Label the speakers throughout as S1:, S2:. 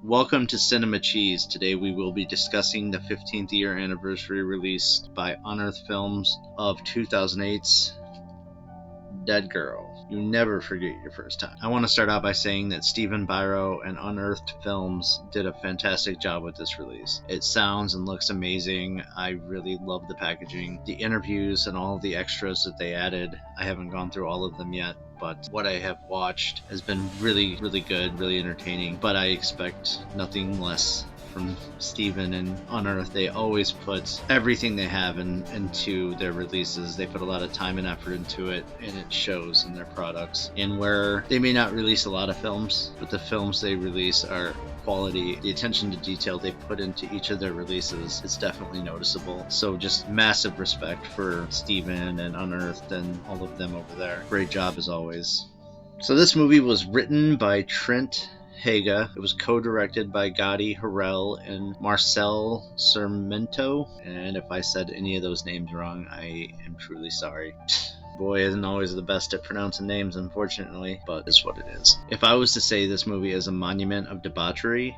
S1: Welcome to Cinema Cheese. Today we will be discussing the 15th year anniversary release by Unearthed Films of 2008's Deadgirl. You never forget your first time. I want to start out by saying that Stephen Biro and Unearthed Films did a fantastic job with this release. It sounds and looks amazing. I really love the packaging, the interviews, and all the extras that they added. I haven't gone through all of them yet, but what I have watched has been really good, really entertaining. But I expect nothing less from Steven and Unearthed. They always put everything they have into their releases. They put a lot of time and effort into it, and it shows in their products. And where they may not release a lot of films, but the films they release are quality. The attention to detail they put into each of their releases is definitely noticeable. So just massive respect for Steven and Unearthed and all of them over there. Great job as always. So this movie was written by Trent Haga. It was co-directed by Gotti Harrell and Marcel Sermento. And if I said any of those names wrong, I am truly sorry. Boy isn't always the best at pronouncing names, unfortunately, but it's what it is. If I was to say this movie is a monument of debauchery,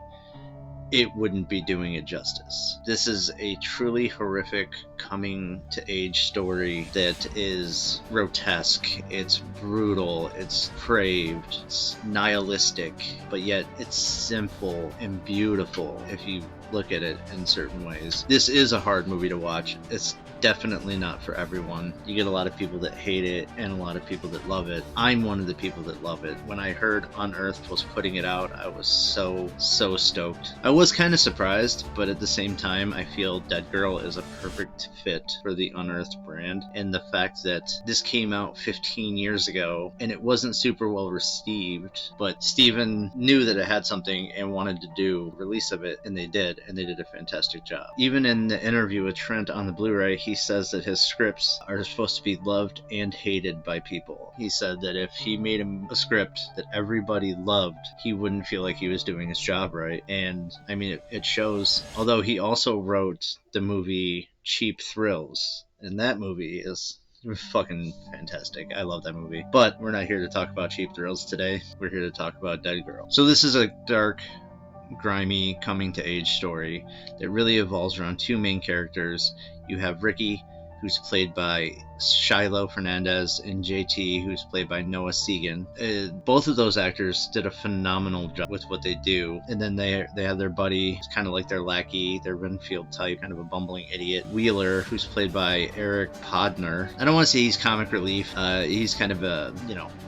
S1: it wouldn't be doing it justice. This is a truly horrific coming-to-age story that is grotesque, it's brutal, it's depraved, it's nihilistic, but yet it's simple and beautiful if you look at it in certain ways. This is a hard movie to watch. It's definitely not for everyone. You get a lot of people that hate it and a lot of people that love it. I'm one of the people that love it. When I heard Unearthed was putting it out, I was so stoked. I was kind of surprised, but at the same time, I feel Deadgirl is a perfect fit for the Unearthed brand. And the fact that this came out 15 years ago and it wasn't super well received, but Steven knew that it had something and wanted to do a release of it, and they did a fantastic job. Even in the interview with Trent on the Blu-ray, he says that his scripts are supposed to be loved and hated by people. He said that if he made a script that everybody loved, he wouldn't feel like he was doing his job right. And I mean, it shows. Although he also wrote the movie Cheap Thrills, and that movie is fucking fantastic. I love that movie. But we're not here to talk about Cheap Thrills today. We're here to talk about Deadgirl. So this is a dark, grimy coming-to-age story that really evolves around two main characters. You have Ricky, who's played by Shiloh Fernandez, and JT, who's played by Noah Segan. Both of those actors did a phenomenal job with what they do. And then they have their buddy, kind of like their lackey, their Renfield type, kind of a bumbling idiot, Wheeler, who's played by Eric Podner. I don't want to say he's comic relief. He's kind of a,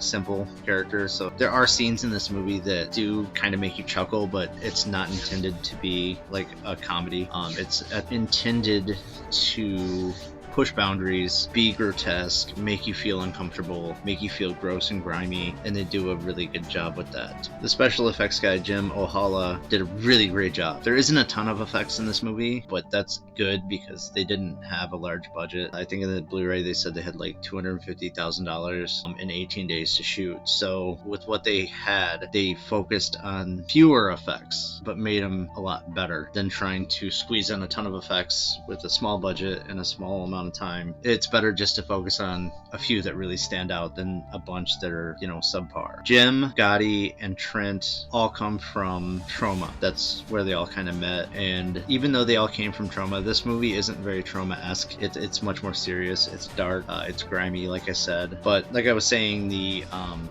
S1: simple character. So there are scenes in this movie that do kind of make you chuckle, but it's not intended to be like a comedy. It's intended to push boundaries, be grotesque, make you feel uncomfortable, make you feel gross and grimy, and they do a really good job with that. The special effects guy, Jim Ohala, did a really great job. There isn't a ton of effects in this movie, but that's good because they didn't have a large budget. I think in the Blu-ray they said they had like $250,000 in 18 days to shoot. So with what they had, they focused on fewer effects, but made them a lot better than trying to squeeze in a ton of effects with a small budget and a small amount of time. It's better just to focus on a few that really stand out than a bunch that are, subpar. Jim, Gotti, and Trent all come from Trauma. That's where they all kind of met. And even though they all came from Trauma, this movie isn't very Trauma-esque. It's much more serious. It's dark. It's grimy, like I said. But like I was saying, the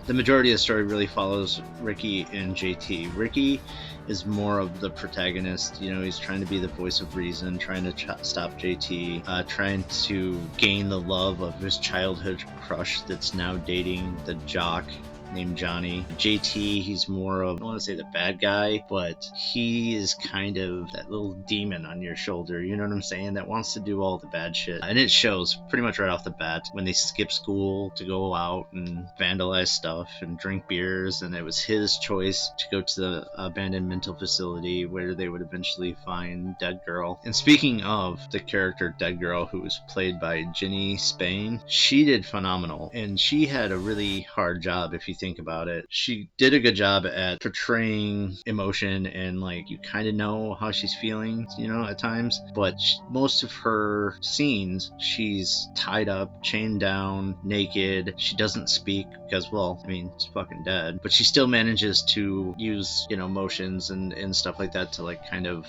S1: majority of the story really follows Ricky and JT. Ricky is more of the protagonist. He's trying to be the voice of reason, trying to stop JT, trying to gain the love of his childhood crush that's now dating the jock named Johnny. JT, he's more of, I don't want to say the bad guy, but he is kind of that little demon on your shoulder, you know what I'm saying, that wants to do all the bad shit. And it shows pretty much right off the bat when they skip school to go out and vandalize stuff and drink beers, and it was his choice to go to the abandoned mental facility where they would eventually find Deadgirl. And speaking of the character Deadgirl, who was played by Ginny Spain, she did phenomenal, and she had a really hard job if you think about it. She did a good job at portraying emotion, and like you kind of know how she's feeling, at times. But most of her scenes, she's tied up, chained down, naked. She doesn't speak because, well, I mean, it's fucking dead. But she still manages to use, motions and stuff like that to like kind of,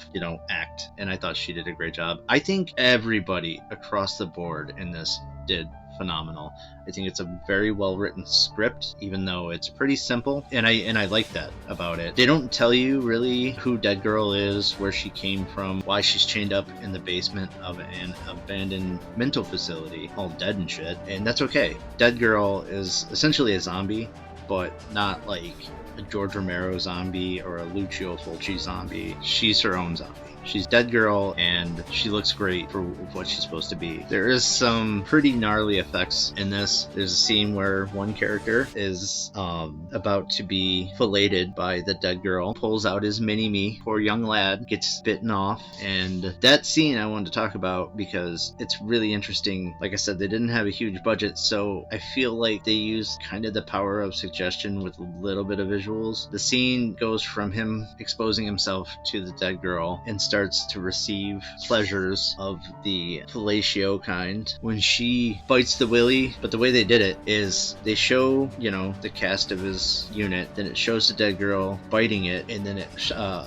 S1: act. And I thought she did a great job. I think everybody across the board in this did phenomenal. I think it's a very well written script, even though it's pretty simple, and I like that about it. They don't tell you really who Deadgirl is, where she came from, why she's chained up in the basement of an abandoned mental facility, all dead and shit, and that's okay. Deadgirl is essentially a zombie, but not like a George Romero zombie or a Lucio Fulci zombie. She's her own zombie. She's Deadgirl, and she looks great for what she's supposed to be. There is some pretty gnarly effects in this. There's a scene where one character is about to be filleted by the Deadgirl, pulls out his mini-me. Poor young lad gets bitten off, and that scene I wanted to talk about because it's really interesting. Like I said, they didn't have a huge budget, so I feel like they used kind of the power of suggestion with a little bit of visuals. The scene goes from him exposing himself to the Deadgirl and starts to receive pleasures of the fellatio kind when she bites the willy. But the way they did it is they show, the cast of his unit, then it shows the Deadgirl biting it, and then it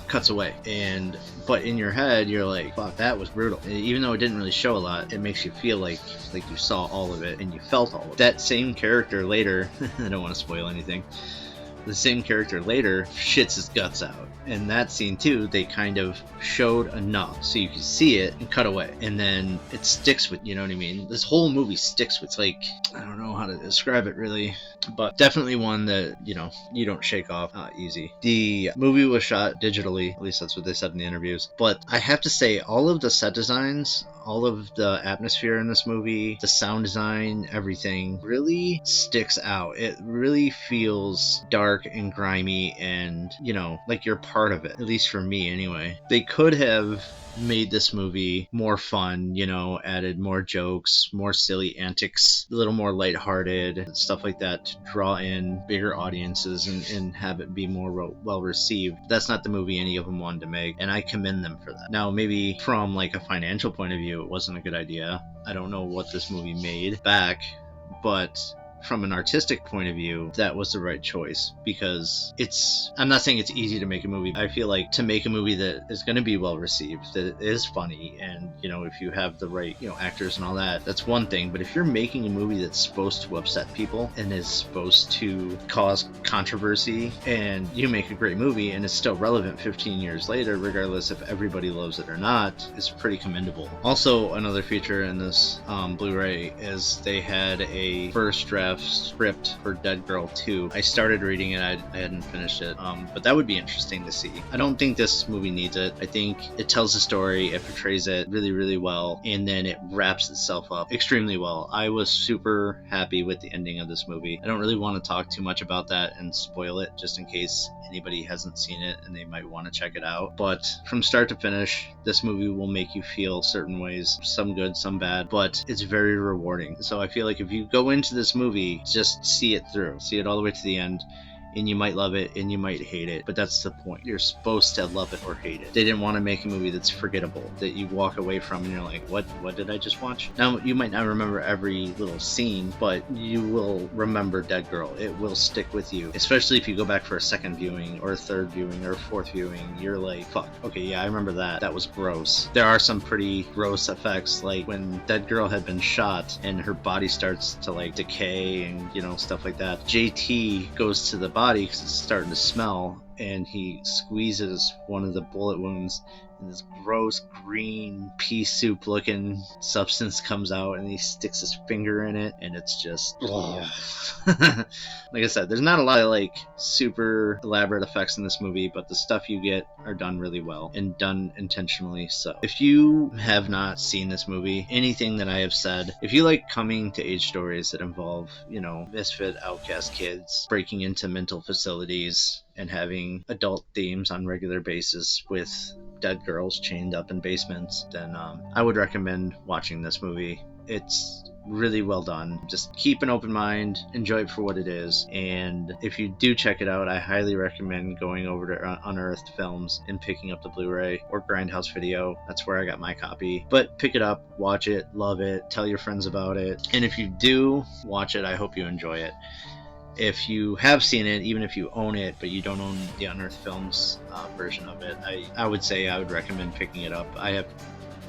S1: cuts away. But in your head, you're like, fuck, that was brutal. Even though it didn't really show a lot, it makes you feel like you saw all of it and you felt all of it. That same character later, I don't want to spoil anything, the same character later shits his guts out. In that scene too, they kind of showed enough so you could see it and cut away. And then it sticks with, you know what I mean? This whole movie sticks with, like, I don't know how to describe it really, but definitely one that, you don't shake off easy. The movie was shot digitally, at least that's what they said in the interviews. But I have to say, all of the set designs, all of the atmosphere in this movie, the sound design, everything really sticks out. It really feels dark and grimy and, like you're part of it, at least for me anyway. They could have made this movie more fun, added more jokes, more silly antics, a little more lighthearted, stuff like that to draw in bigger audiences and have it be more well received. That's not the movie any of them wanted to make, and I commend them for that. Now, maybe from like a financial point of view, it wasn't a good idea. I don't know what this movie made back, but from an artistic point of view, that was the right choice, because I'm not saying it's easy to make a movie. I feel like to make a movie that is going to be well received, that it is funny, and if you have the right actors and all that, that's one thing. But if you're making a movie that's supposed to upset people and is supposed to cause controversy, and you make a great movie and it's still relevant 15 years later, regardless if everybody loves it or not, is pretty commendable. Also, another feature in this Blu-ray is they had a first draft script for Deadgirl 2. I started reading it, I hadn't finished it, but that would be interesting to see. I don't think this movie needs it. I think it tells the story, it portrays it really, really well, and then it wraps itself up extremely well. I was super happy with the ending of this movie. I don't really want to talk too much about that and spoil it, just in case anybody hasn't seen it and they might want to check it out. But from start to finish, this movie will make you feel certain ways, some good, some bad, but it's very rewarding. So I feel like if you go into this movie, just see it through, see it all the way to the end, and you might love it and you might hate it, but that's the point. You're supposed to love it or hate it. They didn't want to make a movie that's forgettable, that you walk away from and you're like, what did I just watch? Now, you might not remember every little scene, but you will remember Deadgirl. It will stick with you, especially if you go back for a second viewing or a third viewing or a fourth viewing. You're like, fuck, okay, yeah, I remember that. That was gross. There are some pretty gross effects, like when Deadgirl had been shot and her body starts to like decay and stuff like that. JT goes to the body because it's starting to smell, and he squeezes one of the bullet wounds, and this gross green pea soup looking substance comes out, and he sticks his finger in it, and it's just yeah. Like I said, there's not a lot of like super elaborate effects in this movie, but the stuff you get are done really well and done intentionally. So if you have not seen this movie, anything that I have said, if you like coming to age stories that involve misfit outcast kids breaking into mental facilities and having adult themes on regular basis with dead girls chained up in basements, then I would recommend watching this movie. It's really well done. Just keep an open mind, enjoy it for what it is, and if you do check it out, I highly recommend going over to Unearthed Films and picking up the Blu-ray or Grindhouse Video. That's where I got my copy. But pick it up, watch it, love it, tell your friends about it, and if you do watch it, I hope you enjoy it. If you have seen it, even if you own it, but you don't own the Unearthed Films version of it, I would say I would recommend picking it up. I have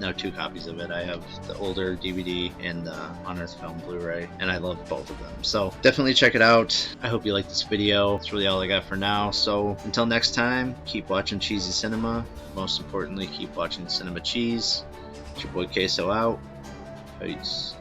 S1: now 2 copies of it. I have the older DVD and the Unearthed Film Blu-ray, and I love both of them. So definitely check it out. I hope you like this video. That's really all I got for now. So until next time, keep watching Cheesy Cinema. Most importantly, keep watching Cinema Cheese. It's your boy Queso out. Peace.